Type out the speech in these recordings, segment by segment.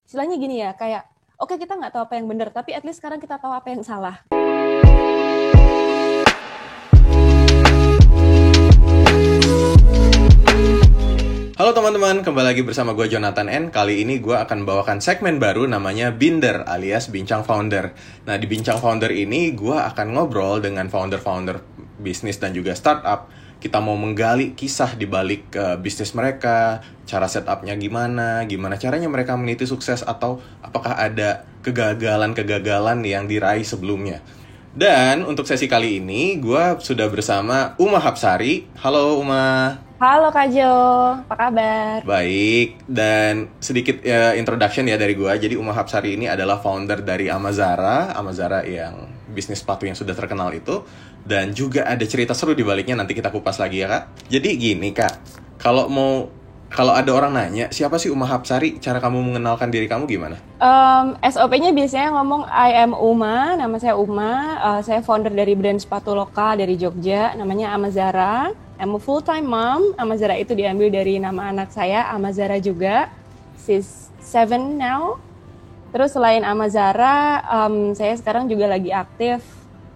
istilahnya gini ya, kayak oke kita nggak tahu apa yang benar, tapi at least sekarang kita tahu apa yang salah. Halo teman-teman, kembali lagi bersama gue Jonathan N. Kali ini gue akan bawakan segmen baru namanya Binder alias Bincang Founder. Nah, di Bincang Founder ini gue akan ngobrol dengan founder-founder bisnis dan juga startup. Kita mau menggali kisah di balik bisnis mereka, cara setupnya gimana caranya mereka meniti sukses, atau apakah ada kegagalan-kegagalan yang diraih sebelumnya. Dan untuk sesi kali ini, gue sudah bersama Uma Hapsari. Halo Uma. Halo Kak Jo, apa kabar? Baik, dan sedikit introduction ya dari gue. Jadi Uma Hapsari ini adalah founder dari Amazara yang bisnis sepatu yang sudah terkenal itu. Dan juga ada cerita seru di baliknya, nanti kita kupas lagi ya Kak. Jadi gini Kak, kalau ada orang nanya, siapa sih Uma Hapsari? Cara kamu mengenalkan diri kamu gimana? SOP-nya biasanya ngomong I am Uma, nama saya Uma. Saya founder dari brand sepatu lokal dari Jogja, namanya Amazara. I'm a full-time mom. Amazara itu diambil dari nama anak saya, Amazara juga. She's 7 now. Terus selain Amazara, saya sekarang juga lagi aktif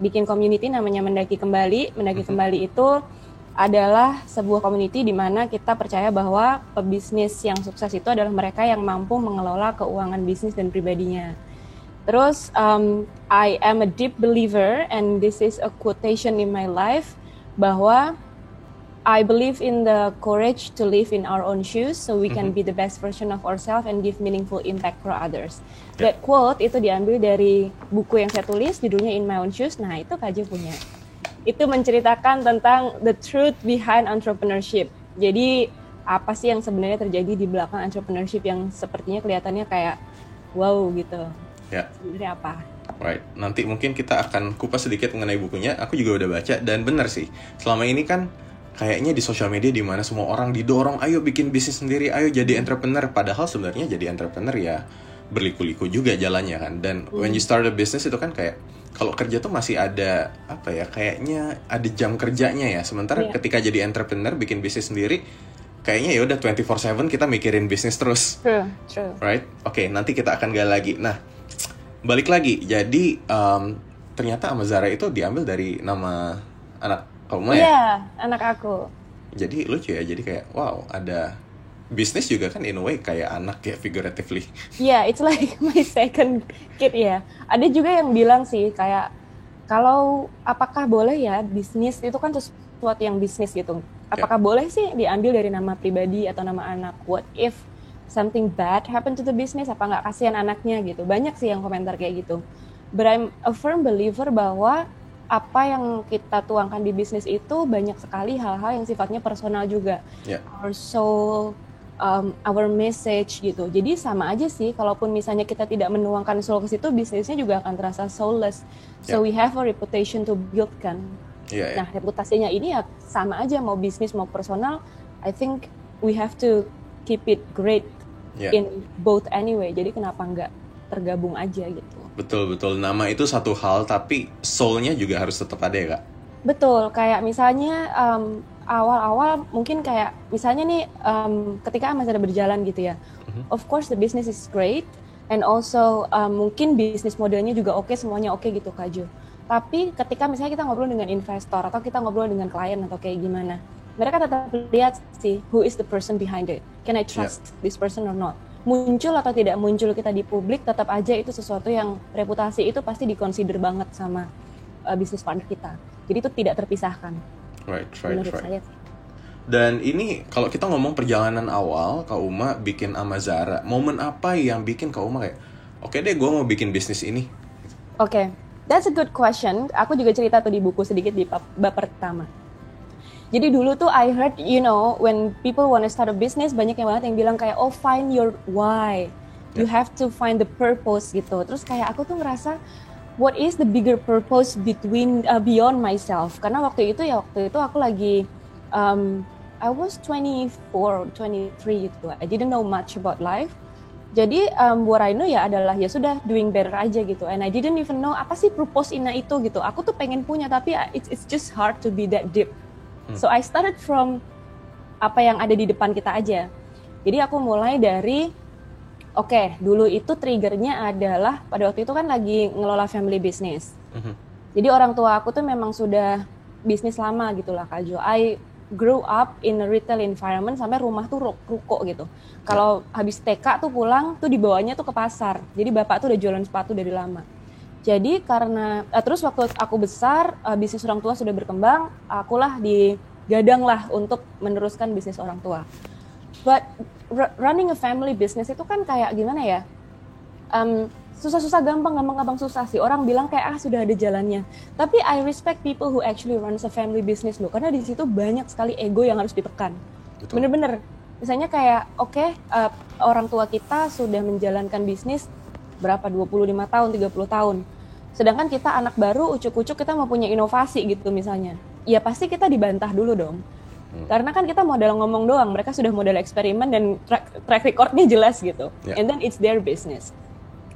bikin community namanya Mendaki Kembali. Mendaki Kembali itu adalah sebuah community di mana kita percaya bahwa pebisnis yang sukses itu adalah mereka yang mampu mengelola keuangan bisnis dan pribadinya. Terus, I am a deep believer, and this is a quotation in my life, bahwa I believe in the courage to live in our own shoes so we can be the best version of ourselves and give meaningful impact for others. That quote itu diambil dari buku yang saya tulis, judulnya In My Own Shoes. Nah, itu Kak Jo punya. Itu menceritakan tentang the truth behind entrepreneurship. Jadi, apa sih yang sebenarnya terjadi di belakang entrepreneurship yang sepertinya kelihatannya kayak wow gitu. Ya. Sebenarnya apa? Right, nanti mungkin kita akan kupas sedikit mengenai bukunya. Aku juga udah baca, dan benar sih, selama ini kan kayaknya di sosial media di mana semua orang didorong, ayo bikin bisnis sendiri, ayo jadi entrepreneur. Padahal sebenarnya jadi entrepreneur ya berliku-liku juga jalannya kan. Dan when you start a business itu kan kayak, kalau kerja tuh masih ada, apa ya, kayaknya ada jam kerjanya ya. Sementara ketika jadi entrepreneur, bikin bisnis sendiri, kayaknya ya udah 24/7 kita mikirin bisnis terus. True. Right? Oke, nanti kita akan gali lagi. Nah, balik lagi. Jadi, ternyata Amazara itu diambil dari nama anak kamu ya? Iya, anak aku. Jadi lucu ya, jadi kayak wow, ada bisnis juga kan in a way kayak anak ya, figuratively. Yeah, it's like my second kid ya. Ada juga yang bilang sih kayak kalau apakah boleh ya bisnis itu kan sesuatu yang bisnis gitu. Apakah boleh sih diambil dari nama pribadi atau nama anak? What if something bad happen to the business? Apa nggak kasihan anaknya gitu? Banyak sih yang komentar kayak gitu. But I'm a firm believer bahwa apa yang kita tuangkan di bisnis itu banyak sekali hal-hal yang sifatnya personal juga. Our soul, our message gitu. Jadi sama aja sih, kalaupun misalnya kita tidak menuangkan soul ke situ, bisnisnya juga akan terasa soulless. So we have a reputation to build kan. Nah, reputasinya ini ya sama aja, mau bisnis mau personal. I think we have to keep it great in both anyway. Jadi kenapa nggak tergabung aja gitu. Betul, nama itu satu hal, tapi soul-nya juga harus tetap ada ya Kak? Betul, kayak misalnya awal-awal mungkin kayak misalnya nih ketika Amazara berjalan gitu ya, of course the business is great, and also mungkin bisnis modelnya juga oke, semuanya oke gitu Kak Jo. Tapi ketika misalnya kita ngobrol dengan investor atau kita ngobrol dengan klien atau kayak gimana, mereka tetap lihat sih who is the person behind it, can I trust this person or not. Muncul atau tidak muncul kita di publik, tetap aja itu sesuatu yang reputasi itu pasti dikonsider banget sama bisnis partner kita. Jadi itu tidak terpisahkan. Right. Saya. Dan ini kalau kita ngomong perjalanan awal Kak Uma bikin Amazara, momen apa yang bikin Kak Uma kayak, oke deh gue mau bikin bisnis ini? Oke, that's a good question. Aku juga cerita tuh di buku sedikit di bab pertama. Jadi dulu tuh I heard, when people want to start a business, banyak yang banget yang bilang kayak, oh find your why. You have to find the purpose gitu. Terus kayak aku tuh ngerasa, what is the bigger purpose beyond myself? Karena waktu itu aku lagi, I was 24, 23 gitu. I didn't know much about life. Jadi what I know ya adalah ya sudah doing better aja gitu. And I didn't even know apa sih purpose Ina itu gitu. Aku tuh pengen punya, tapi it's just hard to be that deep. So I started from apa yang ada di depan kita aja. Jadi aku mulai dari Oke, dulu itu triggernya adalah pada waktu itu kan lagi ngelola family business. Jadi orang tua aku tuh memang sudah bisnis lama gitu lah Kak Jo. I grew up in a retail environment sampai rumah tuh ruko gitu. Kalau habis TK tuh pulang tuh dibawanya tuh ke pasar. Jadi bapak tuh udah jualan sepatu dari lama. Jadi karena terus waktu aku besar bisnis orang tua sudah berkembang, akulah digadang lah untuk meneruskan bisnis orang tua. But running a family business itu kan kayak gimana ya? Susah-susah gampang susah sih. Orang bilang kayak sudah ada jalannya. Tapi I respect people who actually runs a family business loh. Karena di situ banyak sekali ego yang harus ditekan. Betul. Bener-bener. Misalnya kayak orang tua kita sudah menjalankan bisnis berapa 25 tahun, 30 tahun. Sedangkan kita anak baru, ucuk-ucuk kita mau punya inovasi gitu misalnya. Ya pasti kita dibantah dulu dong. Karena kan kita modal ngomong doang, mereka sudah modal eksperimen dan track recordnya jelas gitu. And then it's their business.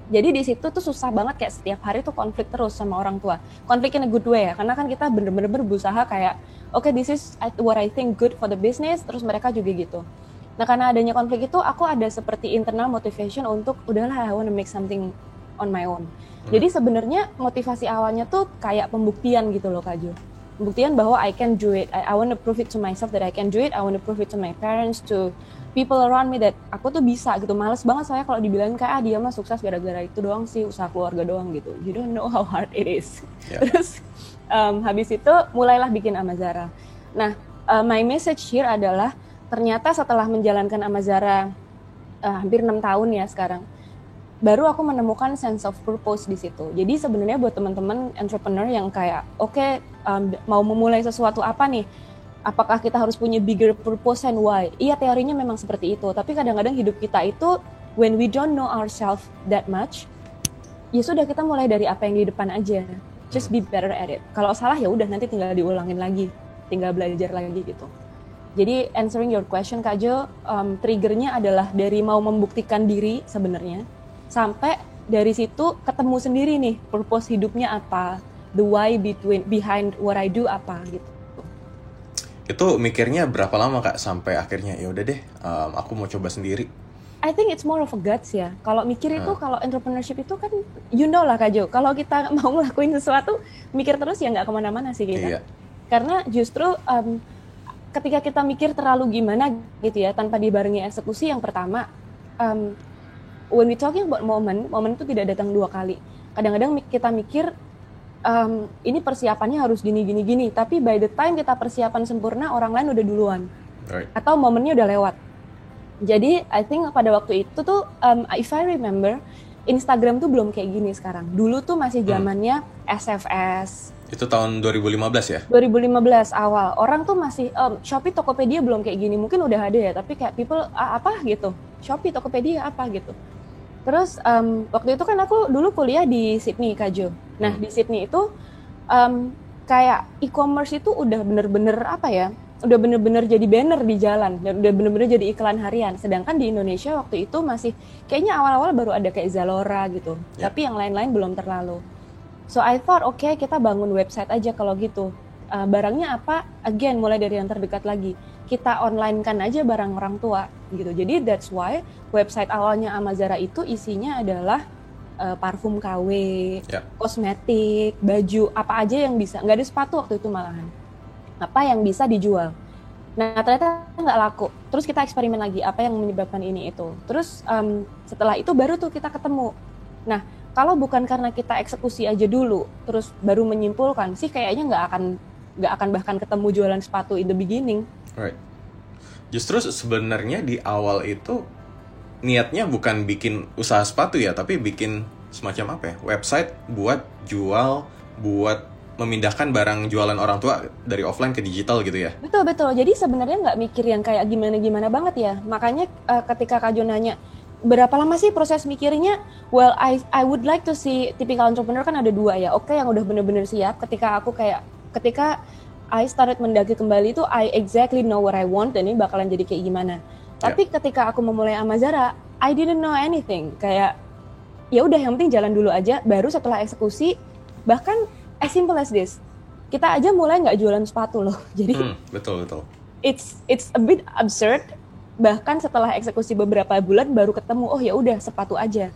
Jadi di situ tuh susah banget kayak setiap hari tuh konflik terus sama orang tua. Konflik in a good way ya, karena kan kita bener-bener berusaha kayak okay, this is what I think good for the business, terus mereka juga gitu. Nah karena adanya konflik itu, aku ada seperti internal motivation untuk udahlah I want to make something on my own. Jadi sebenarnya motivasi awalnya tuh kayak pembuktian gitu loh Kak Jo. Pembuktian bahwa I can do it. I want to prove it to myself that I can do it. I want to prove it to my parents, to people around me that aku tuh bisa gitu. Males banget saya kalau dibilang kayak dia mah sukses gara-gara itu doang sih, usaha keluarga doang gitu. You don't know how hard it is. Terus habis itu mulailah bikin Amazara. Nah, my message here adalah ternyata setelah menjalankan Amazara hampir 6 tahun ya sekarang, baru aku menemukan sense of purpose di situ. Jadi sebenarnya buat teman-teman entrepreneur yang kayak mau memulai sesuatu apa nih? Apakah kita harus punya bigger purpose and why? Iya, teorinya memang seperti itu. Tapi kadang-kadang hidup kita itu when we don't know ourselves that much, ya sudah kita mulai dari apa yang di depan aja. Just be better at it. Kalau salah ya udah nanti tinggal diulangin lagi, tinggal belajar lagi gitu. Jadi answering your question Kak Jo, triggernya adalah dari mau membuktikan diri sebenarnya. Sampai dari situ ketemu sendiri nih purpose hidupnya apa, the why behind what I do apa gitu. Itu mikirnya berapa lama Kak sampai akhirnya ya udah deh aku mau coba sendiri? I think it's more of a guts ya. Kalau mikir itu kalau entrepreneurship itu kan you know lah Kak Jo, kalau kita mau ngelakuin sesuatu mikir terus ya nggak kemana-mana sih kita. Iya. Karena justru ketika kita mikir terlalu gimana gitu ya tanpa dibarengi eksekusi, yang pertama when we talking about moment itu tidak datang 2 kali. Kadang-kadang kita mikir ini persiapannya harus gini, tapi by the time kita persiapan sempurna, orang lain udah duluan. Right. Atau momennya udah lewat. Jadi, I think pada waktu itu tuh, if I remember, Instagram tuh belum kayak gini sekarang. Dulu tuh masih zamannya SFS. Itu tahun 2015 ya? 2015 awal. Orang tuh masih, Shopee, Tokopedia belum kayak gini. Mungkin udah ada ya, tapi kayak people, apa gitu? Shopee, Tokopedia, apa gitu? Terus waktu itu kan aku dulu kuliah di Sydney, Kak Jo. Nah di Sydney itu kayak e-commerce itu udah bener-bener apa ya, udah bener-bener jadi banner di jalan, dan udah bener-bener jadi iklan harian. Sedangkan di Indonesia waktu itu masih kayaknya awal-awal baru ada kayak Zalora gitu, tapi yang lain-lain belum terlalu. So I thought okay, kita bangun website aja kalau gitu. Barangnya apa? Again mulai dari yang terdekat lagi. Kita online-kan aja barang orang tua gitu. Jadi that's why website awalnya Amazara itu isinya adalah parfum KW, kosmetik, baju, apa aja yang bisa. Nggak ada sepatu waktu itu malahan. Apa yang bisa dijual. Nah ternyata nggak laku. Terus kita eksperimen lagi apa yang menyebabkan ini itu. Terus setelah itu baru tuh kita ketemu. Nah kalau bukan karena kita eksekusi aja dulu, terus baru menyimpulkan sih kayaknya nggak akan bahkan ketemu jualan sepatu in the beginning. Right. Justru sebenarnya di awal itu niatnya bukan bikin usaha sepatu ya, tapi bikin semacam apa ya, website buat jual, buat memindahkan barang jualan orang tua dari offline ke digital gitu ya. Betul. Jadi sebenarnya nggak mikir yang kayak gimana banget ya. Makanya ketika Kak Jo nanya berapa lama sih proses mikirnya? Well, I would like to see typical entrepreneur kan ada 2 ya. Oke, yang udah bener-bener siap. Ketika I started mendaki kembali itu I exactly know what I want dan ini bakalan jadi kayak gimana. Tapi ketika aku memulai Amazara, I didn't know anything. Kayak ya udah yang penting jalan dulu aja. Baru setelah eksekusi, bahkan as simple as this, kita aja mulai nggak jualan sepatu loh. Jadi betul. It's a bit absurd. Bahkan setelah eksekusi beberapa bulan baru ketemu, oh ya udah sepatu aja.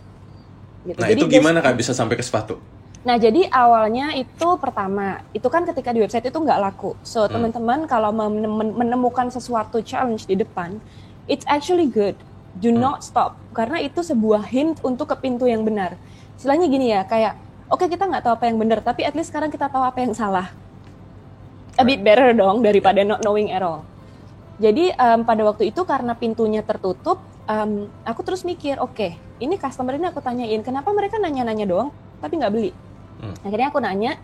Gitu. Nah, Jadi itu gimana Kak bisa sampai ke sepatu? Nah, jadi awalnya itu pertama, itu kan ketika di website itu nggak laku. So, teman-teman kalau menemukan sesuatu challenge di depan, it's actually good. Do not stop. Karena itu sebuah hint untuk ke pintu yang benar. Istilahnya gini ya, kayak, oke, kita nggak tahu apa yang benar, tapi at least sekarang kita tahu apa yang salah. A bit better dong daripada not knowing at all. Jadi pada waktu itu karena pintunya tertutup, aku terus mikir, oke, ini customer ini aku tanyain, kenapa mereka nanya-nanya doang, tapi nggak beli? Akhirnya aku nanya,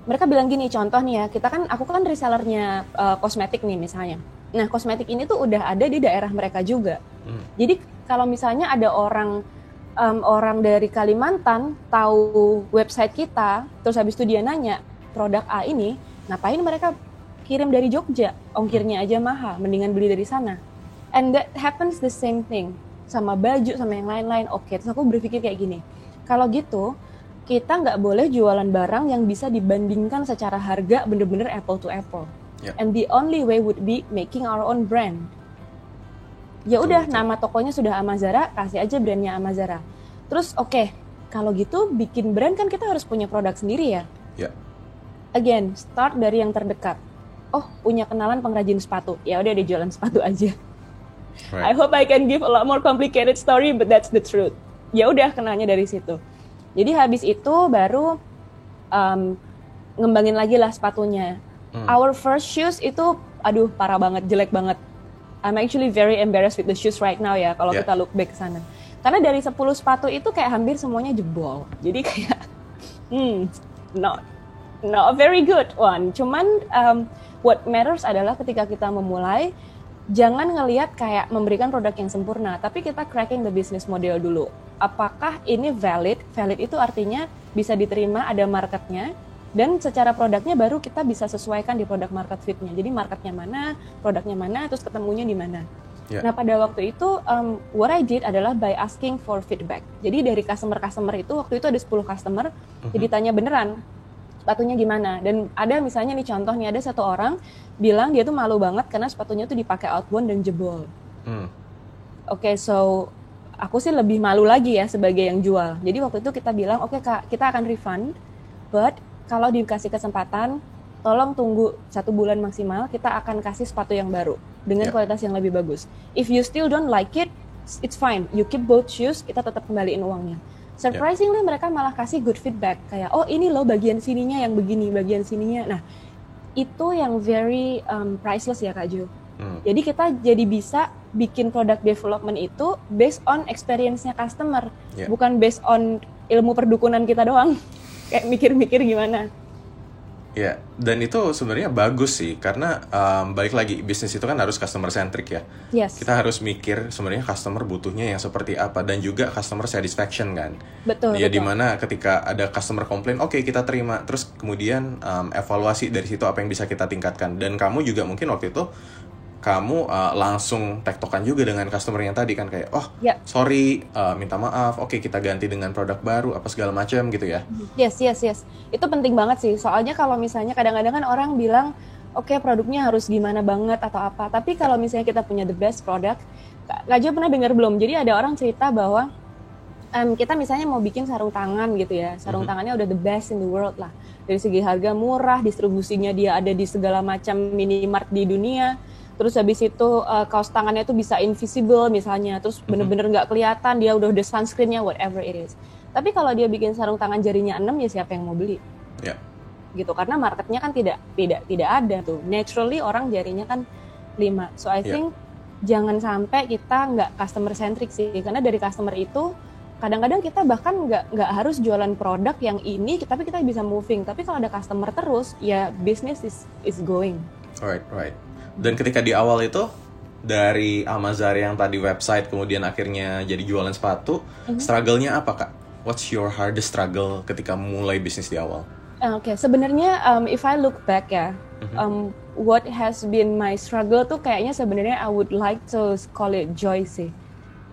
mereka bilang gini, contoh nih ya, aku kan resellernya kosmetik nih misalnya. Nah, kosmetik ini tuh udah ada di daerah mereka juga. Jadi kalau misalnya ada orang dari Kalimantan tahu website kita, terus habis itu dia nanya produk A ini, ngapain mereka kirim dari Jogja? Ongkirnya aja mahal, mendingan beli dari sana. And that happens the same thing sama baju sama yang lain-lain. Oke, terus aku berpikir kayak gini, kalau gitu kita nggak boleh jualan barang yang bisa dibandingkan secara harga bener-bener apple to apple. And the only way would be making our own brand. Ya udah, nama tokonya sudah Amazara, kasih aja brandnya Amazara. Terus oke, kalau gitu bikin brand kan kita harus punya produk sendiri ya. Again, start dari yang terdekat. Oh, punya kenalan pengrajin sepatu. Ya udah, dia jualan sepatu aja. I hope I can give a lot more complicated story, but that's the truth. Ya udah, kenalnya dari situ. Jadi habis itu baru ngembangin lagi lah sepatunya. Our first shoes itu, aduh parah banget, jelek banget. I'm actually very embarrassed with the shoes right now ya, kalau kita look back ke sana. Karena dari 10 sepatu itu kayak hampir semuanya jebol. Jadi kayak, not a very good one. Cuman what matters adalah ketika kita memulai, jangan ngelihat kayak memberikan produk yang sempurna, tapi kita cracking the business model dulu. Apakah ini valid? Valid itu artinya bisa diterima, ada marketnya, dan secara produknya baru kita bisa sesuaikan di produk market fit-nya. Jadi marketnya mana, produknya mana, terus ketemunya di mana. Nah pada waktu itu, what I did adalah by asking for feedback. Jadi dari customer itu, waktu itu ada 10 customer, jadi tanya beneran, sepatunya gimana. Dan ada misalnya nih contoh nih, ada satu orang bilang dia tuh malu banget karena sepatunya tuh dipakai outbound dan jebol. Oke, so aku sih lebih malu lagi ya sebagai yang jual. Jadi waktu itu kita bilang, oke Kak, kita akan refund, but kalau dikasih kesempatan, tolong tunggu 1 bulan maksimal, kita akan kasih sepatu yang baru dengan kualitas yang lebih bagus. If you still don't like it, it's fine. You keep both shoes, kita tetap kembaliin uangnya. Surprisingly mereka malah kasih good feedback, kayak oh ini loh bagian sininya yang begini, bagian sininya. Nah itu yang very priceless ya Kak Jo. Jadi kita jadi bisa bikin product development itu based on experience-nya customer, bukan based on ilmu perdukunan kita doang. Kayak mikir-mikir gimana. Ya, dan itu sebenarnya bagus sih, karena balik lagi, bisnis itu kan harus customer centric ya. Kita harus mikir sebenarnya customer butuhnya yang seperti apa, dan juga customer satisfaction kan. Betul. Ya dimana ketika ada customer komplain, oke, kita terima, terus kemudian evaluasi dari situ apa yang bisa kita tingkatkan. Dan kamu juga mungkin waktu itu kamu langsung tektokan juga dengan customer yang tadi kan, kayak sorry, minta maaf, oke kita ganti dengan produk baru apa segala macam gitu ya. Yes, itu penting banget sih, soalnya kalau misalnya kadang-kadang kan orang bilang oke, produknya harus gimana banget atau apa, tapi kalau misalnya kita punya the best product, Kak Jo pernah dengar belum, jadi ada orang cerita bahwa kita misalnya mau bikin sarung tangan gitu ya, sarung tangannya udah the best in the world lah, dari segi harga murah, distribusinya dia ada di segala macam minimart di dunia. Terus habis itu kaos tangannya tuh bisa invisible misalnya, terus bener-bener nggak kelihatan, dia udah ada sunscreennya, whatever it is. Tapi kalau dia bikin sarung tangan jarinya 6, ya siapa yang mau beli? Gitu, karena marketnya kan tidak ada tuh. Naturally orang jarinya kan 5. So I think jangan sampai kita nggak customer centric sih, karena dari customer itu kadang-kadang kita bahkan nggak harus jualan produk yang ini, tapi kita bisa moving. Tapi kalau ada customer terus, ya business is going. Right. Dan ketika di awal itu dari Amazara yang tadi website kemudian akhirnya jadi jualan sepatu, struggle-nya apa Kak? What's your hardest struggle ketika mulai bisnis di awal? Oke, sebenarnya if I look back ya, what has been my struggle tuh kayaknya sebenarnya I would like to call it joy sih.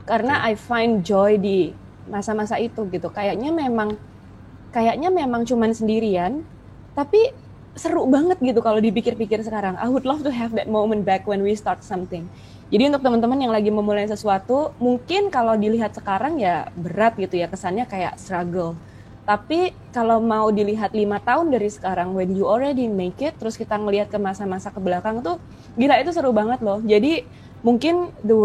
Karena I find joy di masa-masa itu gitu. Kayaknya memang cuman sendirian, tapi seru banget gitu kalau dipikir-pikir sekarang. I would love to have that moment back when we start something. Jadi untuk teman-teman yang lagi memulai sesuatu, mungkin kalau dilihat sekarang ya berat gitu ya, kesannya kayak struggle. Tapi kalau mau dilihat 5 tahun dari sekarang, when you already make it, terus kita ngelihat ke masa-masa ke belakang tuh, gila itu seru banget loh. Jadi mungkin the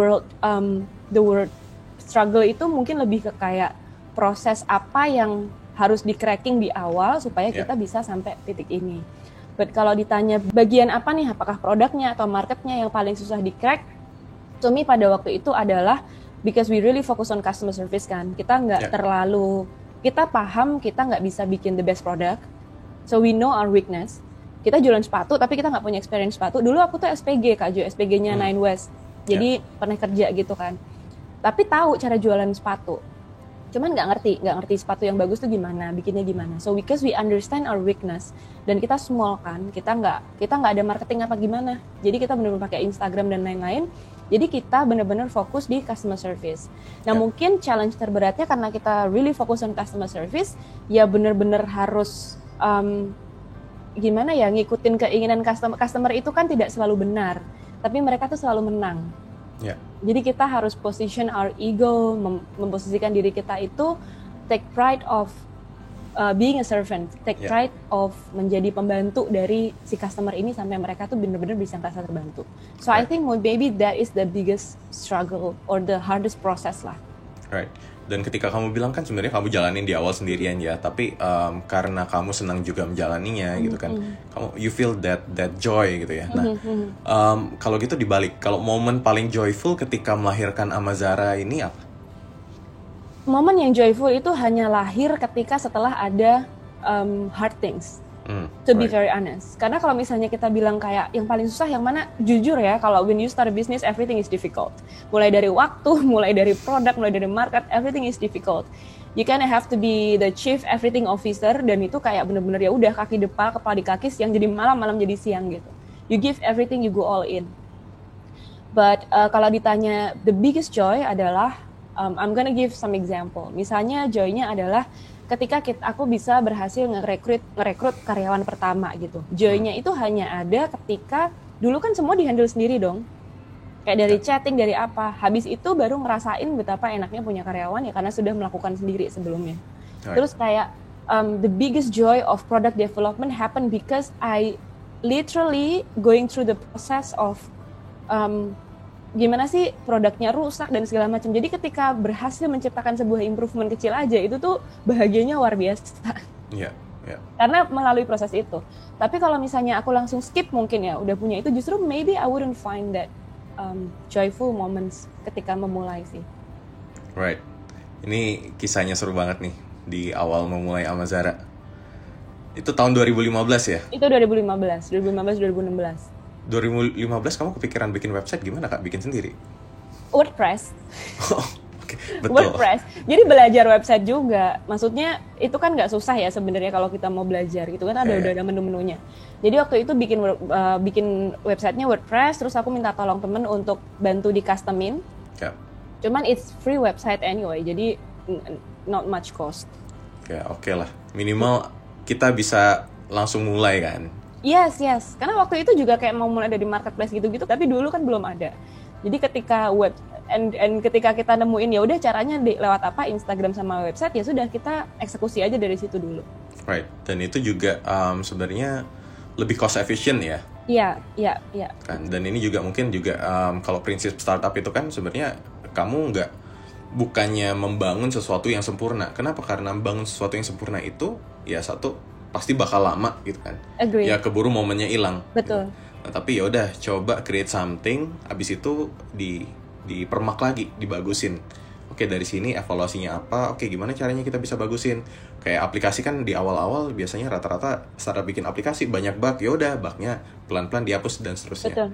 word struggle itu mungkin lebih ke kayak proses apa yang harus di-cracking di awal supaya kita bisa sampai titik ini. But kalau ditanya bagian apa nih, apakah produknya atau marketnya yang paling susah di-crack, to me pada waktu itu adalah because we really focus on customer service kan. Kita nggak terlalu, kita paham kita nggak bisa bikin the best product, so we know our weakness. Kita jualan sepatu tapi kita nggak punya experience sepatu. Dulu aku tuh SPG Kak Jo, SPG-nya Nine West, jadi pernah kerja gitu kan. Tapi tahu cara jualan sepatu, cuman nggak ngerti sepatu yang bagus tuh gimana, bikinnya gimana. So because we understand our weakness, dan kita small kan, kita nggak ada marketing apa gimana. Jadi kita benar-benar pakai Instagram dan lain-lain. Jadi kita benar-benar fokus di customer service. Nah mungkin challenge terberatnya karena kita really fokus on customer service, ya benar-benar harus gimana ya, ngikutin keinginan customer. Customer itu kan tidak selalu benar, tapi mereka tuh selalu menang. Jadi kita harus position our ego, memposisikan diri kita itu take pride of being a servant, take pride of menjadi pembantu dari si customer ini sampai mereka tuh benar-benar bisa merasa terbantu. So I think maybe that is the biggest struggle or the hardest process lah. Right. Dan ketika kamu bilang kan sebenarnya kamu jalanin di awal sendirian ya, tapi karena kamu senang juga menjalaninya gitu kan, kamu you feel that joy gitu ya. Nah, kalau gitu dibalik, kalau momen paling joyful ketika melahirkan Amazara ini apa? Momen yang joyful itu hanya lahir ketika setelah ada hard things. To be very honest. Karena kalau misalnya kita bilang kayak yang paling susah yang mana, jujur ya, kalau when you start a business everything is difficult. Mulai dari waktu, mulai dari produk, mulai dari market, everything is difficult. You kind of have to be the chief everything officer, dan itu kayak bener-bener ya udah kaki depal, kepala di kaki, siang jadi malam, malam jadi siang gitu. You give everything, you go all in. But kalau ditanya the biggest joy adalah I'm gonna give some example. Misalnya joy-nya adalah ketika aku bisa berhasil ngerekrut karyawan pertama gitu. Joy-nya itu hanya ada ketika dulu kan semua dihandle sendiri dong. Kayak dari chatting, dari apa. Habis itu baru ngerasain betapa enaknya punya karyawan ya karena sudah melakukan sendiri sebelumnya. Terus kayak the biggest joy of product development happen because I literally going through the process of gimana sih produknya rusak dan segala macam. Jadi ketika berhasil menciptakan sebuah improvement kecil aja, itu tuh bahagianya luar biasa. Karena melalui proses itu. Tapi kalau misalnya aku langsung skip mungkin ya, udah punya itu, justru maybe I wouldn't find that joyful moments ketika memulai sih. Right. Ini kisahnya seru banget nih di awal memulai Amazara. Itu tahun 2015 ya? Itu 2015, 2016. 2015 kamu kepikiran bikin website gimana Kak? Bikin sendiri? WordPress. Betul. WordPress. Jadi belajar website juga. Maksudnya itu kan nggak susah ya sebenarnya kalau kita mau belajar gitu kan, udah ada menu-menunya. Jadi waktu itu bikin websitenya WordPress, terus aku minta tolong temen untuk bantu di customin. Cuman it's free website anyway, jadi not much cost. Oke lah. Minimal kita bisa langsung mulai kan. Yes. Karena waktu itu juga kayak mau mulai dari marketplace gitu-gitu, tapi dulu kan belum ada. Jadi ketika ketika kita nemuin ya udah caranya lewat apa, Instagram sama website, ya sudah kita eksekusi aja dari situ dulu. Right. Dan itu juga sebenarnya lebih cost efficient ya. Iya. Kan. Dan ini juga mungkin juga kalau prinsip startup itu kan sebenarnya kamu bukannya membangun sesuatu yang sempurna. Kenapa? Karena membangun sesuatu yang sempurna itu ya satu pasti bakal lama gitu kan. Agree. Ya keburu momennya hilang. Betul. Gitu. Nah, tapi ya udah coba create something, abis itu dipermak lagi, dibagusin. Oke, dari sini evaluasinya apa? Oke, gimana caranya kita bisa bagusin? Kayak aplikasi kan di awal-awal biasanya rata-rata startup bikin aplikasi banyak bug, ya udah bugnya pelan-pelan dihapus dan seterusnya. Betul.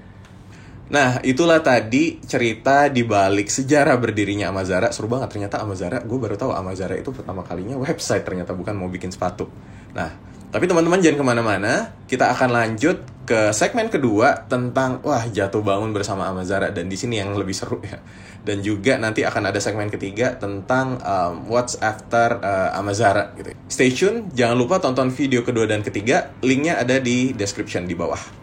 Nah, itulah tadi cerita di balik sejarah berdirinya Amazara. Seru banget ternyata Amazara. Gue baru tahu Amazara itu pertama kalinya website, ternyata bukan mau bikin sepatu. Nah, tapi teman-teman jangan kemana-mana. Kita akan lanjut ke segmen kedua tentang wah jatuh bangun bersama Amazara, dan di sini yang lebih seru ya. Dan juga nanti akan ada segmen ketiga tentang what's after Amazara gitu. Stay tune, jangan lupa tonton video kedua dan ketiga, linknya ada di description di bawah.